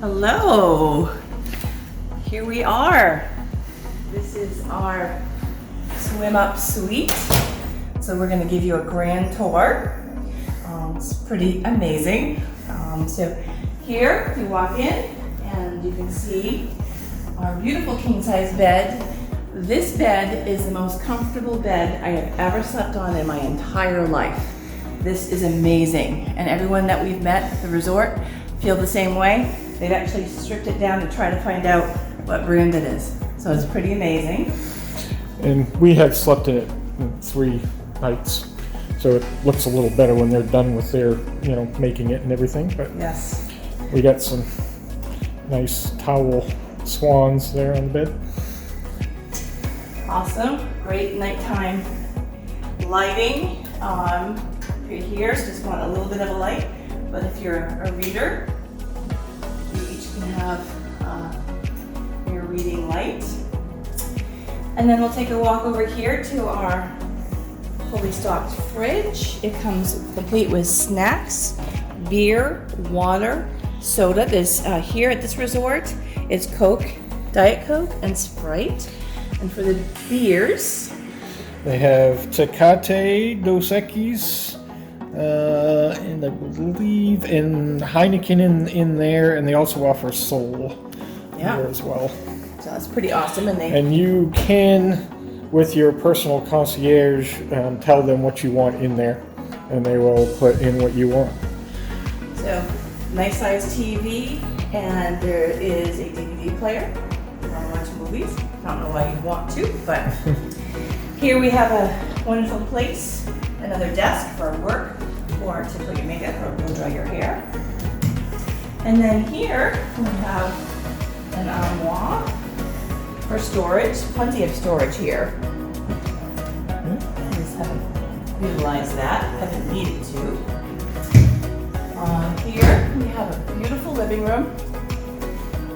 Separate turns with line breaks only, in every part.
Hello, here we are. This is our swim up suite. So we're gonna give you a grand tour. It's pretty amazing. So here you walk in and you can see our beautiful king size bed. This bed is the most comfortable bed I have ever slept on in my entire life. This is amazing. And everyone that we've met at the resort feel the same way. They've actually stripped it down to try to find out what brand it is. So it's pretty amazing.
And we have slept in it in 3 nights. So it looks a little better when they're done with their, making it and everything. But
yes,
we got some nice towel swans there on the bed.
Awesome, great nighttime lighting. Right here, so just want a little bit of a light. But if you're a reader, you each can have your reading light. And then we'll take a walk over here to our fully stocked fridge. It comes complete with snacks, beer, water, soda. There's here at this resort, it's Coke, Diet Coke, and Sprite. And for the beers,
they have Tecate, Dos Equis, and I believe in Heineken in there, and they also offer Sol there as well.
So that's pretty awesome.
And you can, with your personal concierge, tell them what you want in there, and they will put in what you want.
So, nice size TV, and there is a DVD player. You want to watch movies? I don't know why you'd want to, but here we have a wonderful place, another desk for work, or to put your makeup or blow dry your hair. And then here we have an armoire for storage, plenty of storage here. I just haven't utilized that, haven't needed to. Here we have a beautiful living room,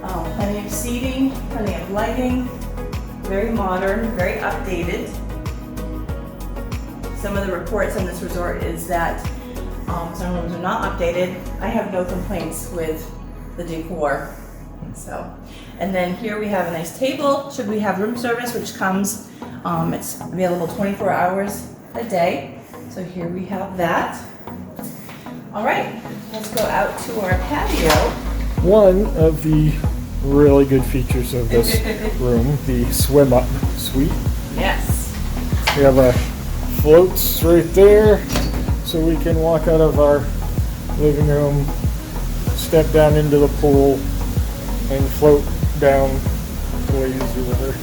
plenty of seating, plenty of lighting, very modern, very updated. Some of the reports on this resort is that some rooms are not updated. I have no complaints with the decor. So, and then here we have a nice table, should we have room service, which comes, it's available 24 hours a day. So here we have that. All right, let's go out to our patio.
One of the really good features of this room, the swim up suite.
Yes.
We have a floats right there, so we can walk out of our living room, step down into the pool, and float down the lazy river.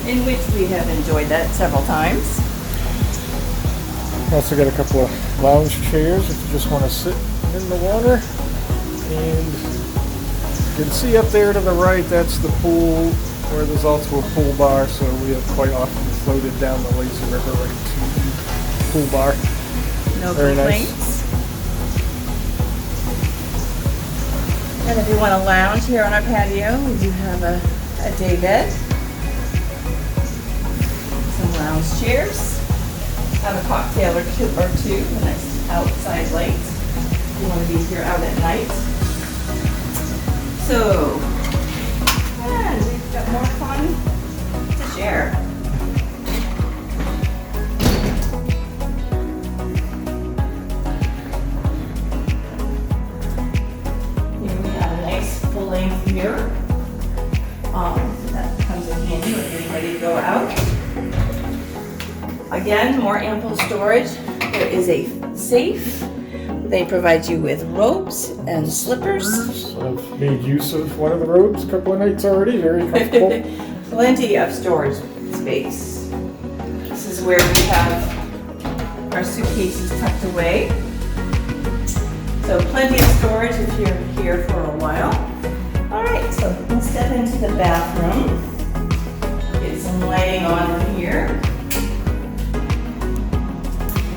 In which we have enjoyed that several times.
Also got a couple of lounge chairs if you just want to sit in the water. And you can see up there to the right, that's the pool, where there's also a pool bar, so we have quite often floated down the lazy river right to the pool bar.
No
Very
complaints.
nice.
And if you want to lounge here on our patio, we do have a day bed. Some lounge chairs. Have a cocktail or two, a nice outside light. If you want to be here out at night. So, and we've got more fun to share. Here we have a nice full-length mirror. That comes in handy when you're ready to go out. Again, more ample storage. There is a safe. They provide you with robes and slippers.
I've made use of one of the robes a couple of nights already, very comfortable.
Plenty of storage space. This is where we have our suitcases tucked away. So plenty of storage if you're here for a while. All right, so let's step into the bathroom. Get some lighting on here.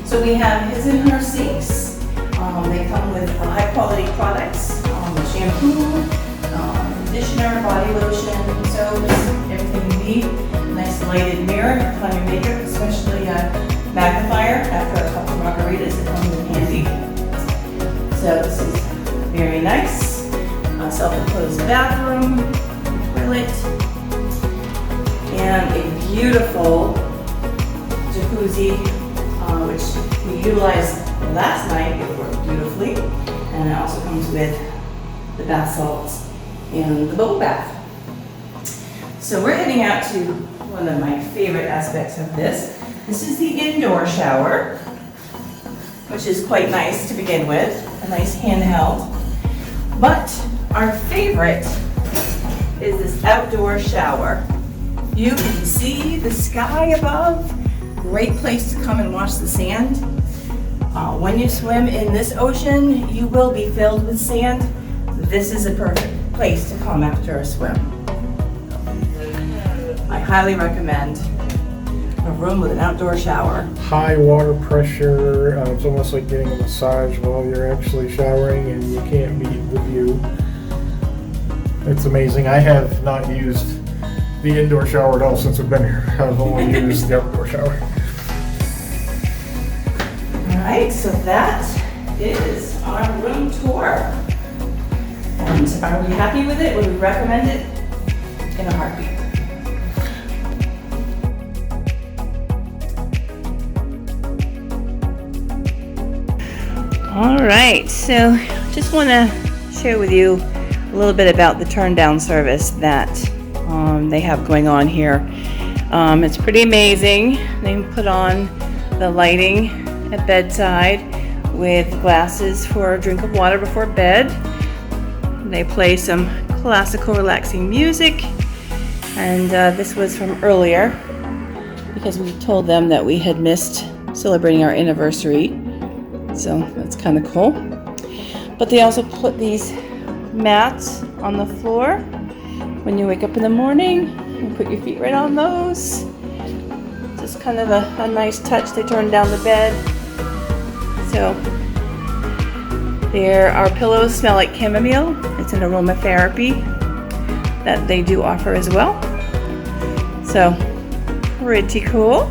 So we have his and her sinks. They come with high quality products, shampoo, conditioner, body lotion, soaps, everything you need. Nice lighted mirror to put on your makeup, especially a magnifier after a couple of margaritas that come in handy. So this is Very nice. Self-enclosed bathroom, toilet, and a beautiful jacuzzi, which we utilized last night. It worked beautifully. And it also comes with the bath salts and the bubble bath. So we're heading out to one of my favorite aspects of this. This is the indoor shower, which is quite nice to begin with, a nice handheld. But our favorite is this outdoor shower. You can see the sky above. Great place to come and watch the sand. When you swim in this ocean, you will be filled with sand. This is a perfect place to come after a swim. I highly recommend a room with an outdoor shower.
High water pressure. It's almost like getting a massage while you're actually showering, and you can't beat the view. It's amazing. I have not used the indoor shower at all since I've been here. I've only used the outdoor shower.
Alright, so that is our room tour. And are we happy with it? Would we recommend it? In a heartbeat. Alright, so just want to share with you a little bit about the turn down service that they have going on here. It's pretty amazing. They put on the lighting at bedside with glasses for a drink of water before bed. They play some classical relaxing music, and this was from earlier because we told them that we had missed celebrating our anniversary, so that's kind of cool. But they also put these mats on the floor. When you wake up in the morning, you put your feet right on those. Just kind of a nice touch. They turn down the bed. So there, our pillows smell like chamomile. It's an aromatherapy that they do offer as well. So pretty cool.